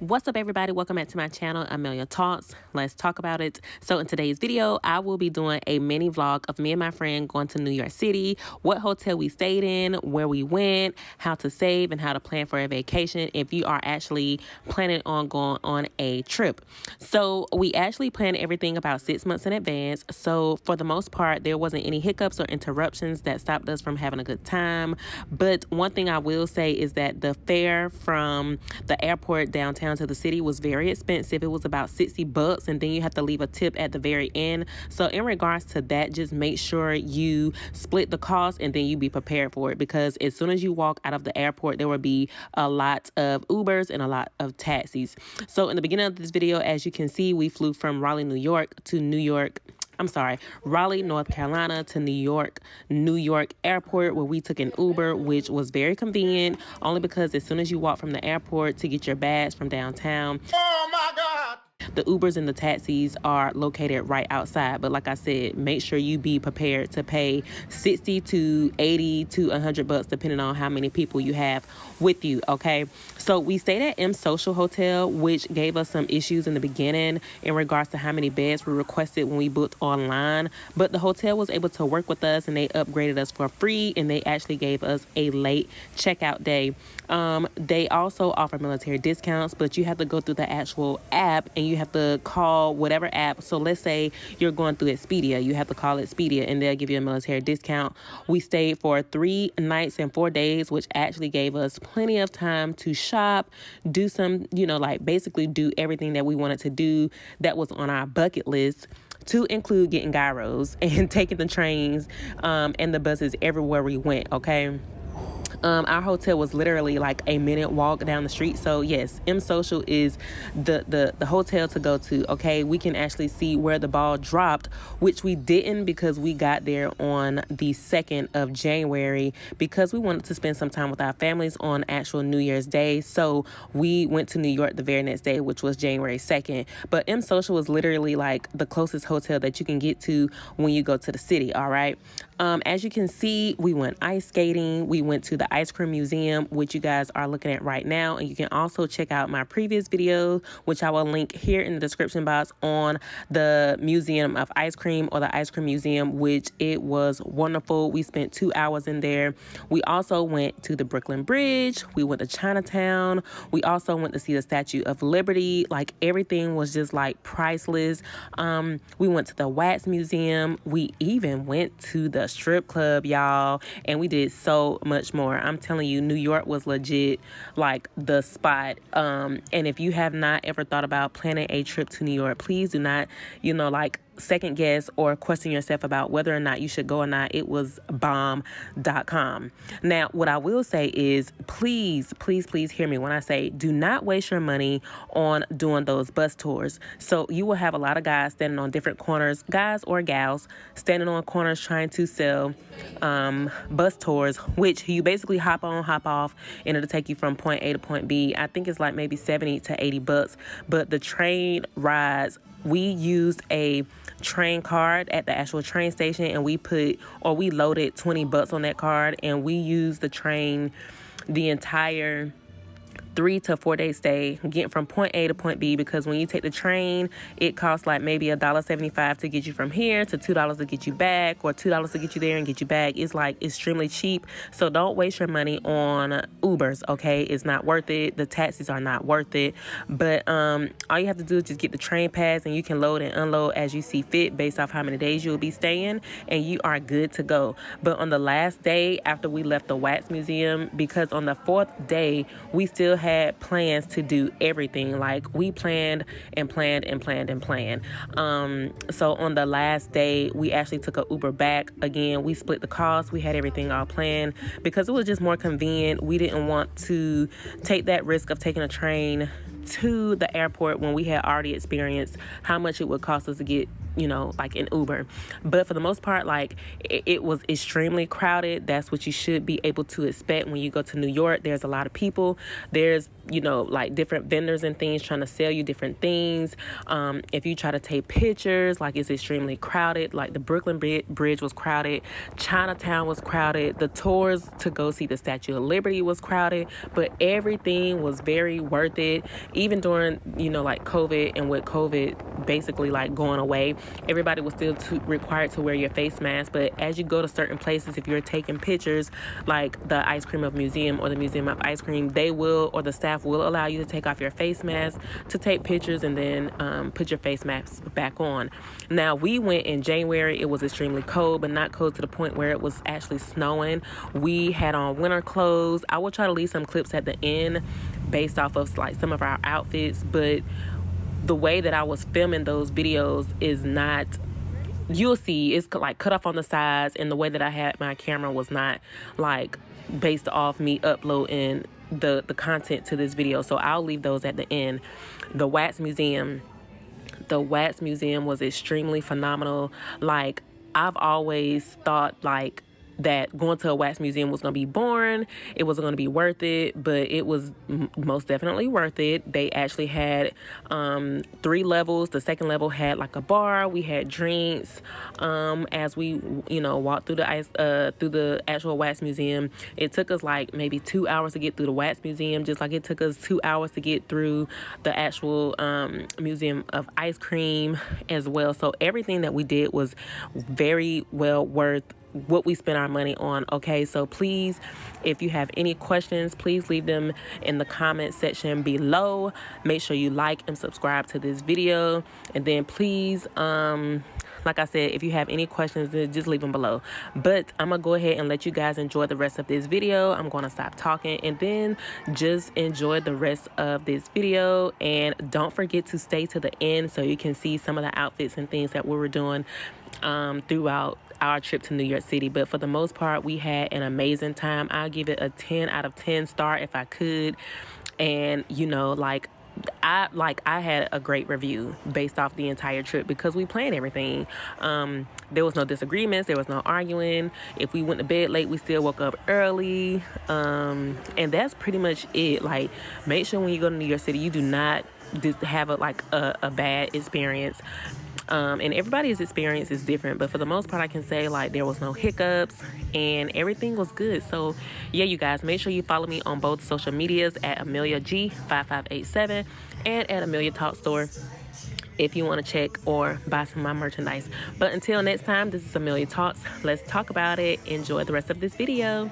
What's up, everybody? Welcome back to my channel, Amelia Talks. Let's talk about it. So in today's video, I will be doing a mini vlog of me and my friend going to New York City, what hotel we stayed in, where we went, how to save, and how to plan for a vacation if you are actually planning on going on a trip. So we actually planned everything about 6 months in advance. So for the most part, there wasn't any hiccups or interruptions that stopped us from having a good time. But one thing I will say is that the fare from the airport downtown to the city was very expensive. It was about $60, and then you have to leave a tip at the very end. So in regards to that, just make sure you split the cost and then you be prepared for it, because as soon as you walk out of the airport, there will be a lot of Ubers and a lot of taxis. So in the beginning of this video, as you can see, we flew from Raleigh, North Carolina to New York Airport, where we took an Uber, which was very convenient, only because as soon as you walk from the airport to get your bags from downtown, oh my God, the Ubers and the taxis are located right outside. But like I said, make sure you be prepared to pay 60 to 80 to $100, depending on how many people you have with you. Okay, so we stayed at M Social Hotel, which gave us some issues in the beginning in regards to how many beds we requested when we booked online, but the hotel was able to work with us and they upgraded us for free, and they actually gave us a late checkout day. They also offer military discounts, but you have to go through the actual app and you have to call whatever app. So let's say you're going through Expedia, you have to call Expedia and they'll give you a military discount. We stayed for 3 nights and 4 days, which actually gave us plenty of time to shop, do some, like basically do everything that we wanted to do that was on our bucket list, to include getting gyros and taking the trains and the buses everywhere we went. Okay. Our hotel was literally like a minute walk down the street. So yes, M Social is the hotel to go to. Okay, we can actually see where the ball dropped, which we didn't because we got there on the 2nd of January because we wanted to spend some time with our families on actual New Year's Day. So we went to New York the very next day, which was January 2nd. But M Social was literally like the closest hotel that you can get to when you go to the city. All right. As you can see, we went ice skating. We went to the ice cream museum, which you guys are looking at right now. And you can also check out my previous video, which I will link here in the description box, on the Museum of Ice Cream, or the Ice Cream Museum, which it was wonderful. We spent 2 hours in there. We also went to the Brooklyn Bridge. We went to Chinatown. We also went to see the Statue of Liberty. Like, everything was just like priceless. We went to the Wax Museum. We even went to the strip club, y'all, and we did so much more. I'm telling you, New York was legit like the spot. And if you have not ever thought about planning a trip to New York, please do not, like second guess or question yourself about whether or not you should go or not. It was bomb.com. Now, what I will say is, please hear me when I say do not waste your money on doing those bus tours. So you will have a lot of guys standing on different corners, guys or gals standing on corners trying to sell bus tours, which you basically hop on, hop off, and it'll take you from point A to point B. I think it's like maybe 70 to $80. But the train rides, we used a train card at the actual train station, and we loaded $20 on that card, and we used the train the entire 3 to 4 day stay, getting from point A to point B, because when you take the train, it costs like maybe $1.75 to get you from here to $2 to get you back, or $2 to get you there and get you back. It's like extremely cheap. So don't waste your money on Ubers. Okay, it's not worth it. The taxis are not worth it. But all you have to do is just get the train pass, and you can load and unload as you see fit based off how many days you'll be staying, and you are good to go. But on the last day after we left the Wax Museum, because on the 4th day we still had plans to do everything. Like, we planned. So on the last day, we actually took a Uber back. Again, we split the cost. We had everything all planned because it was just more convenient. We didn't want to take that risk of taking a train to the airport when we had already experienced how much it would cost us to get you know, like an Uber. But for the most part, like it was extremely crowded. That's what you should be able to expect when you go to New York. There's a lot of people. There's, you know, like different vendors and things trying to sell you different things. If you try to take pictures, like it's extremely crowded. Like the Brooklyn Bridge was crowded. Chinatown was crowded. The tours to go see the Statue of Liberty was crowded. But everything was very worth it. Even during, you know, like COVID, and with COVID basically like going away, everybody was still required to wear your face mask. But as you go to certain places, if you're taking pictures, like the Ice Cream of Museum or the Museum of Ice Cream, they will, or the staff will allow you to take off your face mask to take pictures and then put your face mask back on. Now, we went in January. It was extremely cold, but not cold to the point where it was actually snowing. We had on winter clothes. I will try to leave some clips at the end based off of like some of our outfits, but the way that I was filming those videos is not, you'll see, it's like cut off on the sides, and the way that I had my camera was not like based off me uploading the content to this video. So I'll leave those at the end. The Wax Museum was extremely phenomenal. Like, I've always thought like that going to a wax museum was going to be boring. It wasn't going to be worth it, but it was most definitely worth it. They actually had 3 levels. The second level had like a bar. We had drinks as we, you know, walked through the actual wax museum. It took us like maybe 2 hours to get through the wax museum, just like it took us 2 hours to get through the actual Museum of Ice Cream as well. So everything that we did was very well worth what we spent our money on. Okay, so please, if you have any questions, please leave them in the comment section below. Make sure you like and subscribe to this video, and then please like I said, if you have any questions, then just leave them below. But I'm gonna go ahead and let you guys enjoy the rest of this video. I'm gonna stop talking and then just enjoy the rest of this video. And don't forget to stay to the end so you can see some of the outfits and things that we were doing throughout our trip to New York City. But for the most part, we had an amazing time. I'll give it a 10 out of 10 star if I could. And you know, like I had a great review based off the entire trip because we planned everything. There was no disagreements, there was no arguing. If we went to bed late, we still woke up early. And that's pretty much it. Like, make sure when you go to New York City, you do not just have a bad experience. And everybody's experience is different, but for the most part, I can say like there was no hiccups and everything was good. So yeah, you guys, make sure you follow me on both social medias at Amelia G5587 and at Amelia Talk Store if you want to check or buy some of my merchandise. But until next time, this is Amelia Talks. Let's talk about it. Enjoy the rest of this video.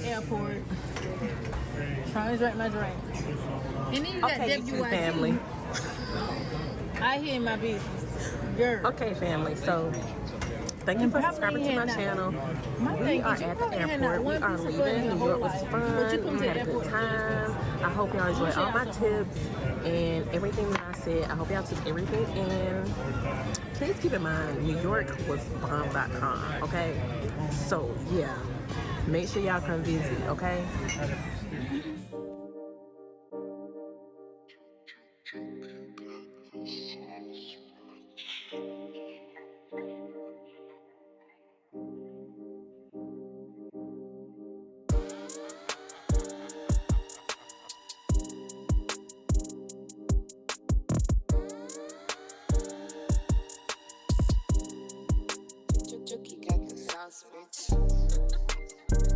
Airport, trying to drink my drink. And then you got WYC. Family. I hear my business. Girl. Okay, family. So thank you for subscribing to my channel. We are at the airport. We are leaving. New York was fun. We had a good time. I hope y'all enjoyed all my tips and everything that I said. I hope y'all took everything in. Please keep in mind, New York was bomb.com. Okay, so yeah. Make sure y'all come visit, okay? Got the sauce, bitch.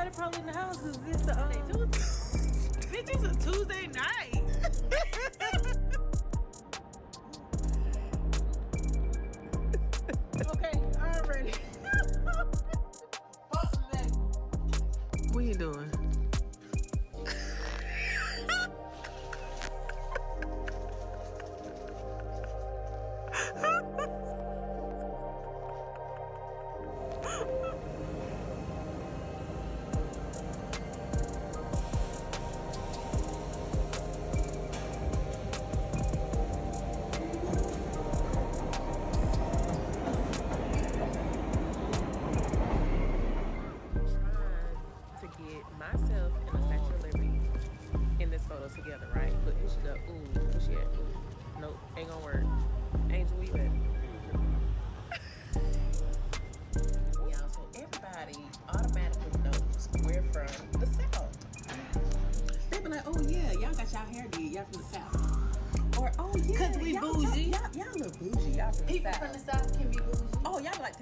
everybody probably in the house because this the Bitch, it's a Tuesday night. Okay, I'm ready. What you doing? Myself and the Statue of Liberty in this photo together, right? Look, here she go. Ooh, where she at? Ooh. Nope, ain't gonna work. Angel, where you at? Y'all, so everybody automatically knows we're from the South. They be like, oh yeah, y'all got y'all hair did, y'all from the South. Or, oh yeah, because we bougie. Y'all look bougie, y'all from the People South. from the South can be bougie. Oh, y'all be like,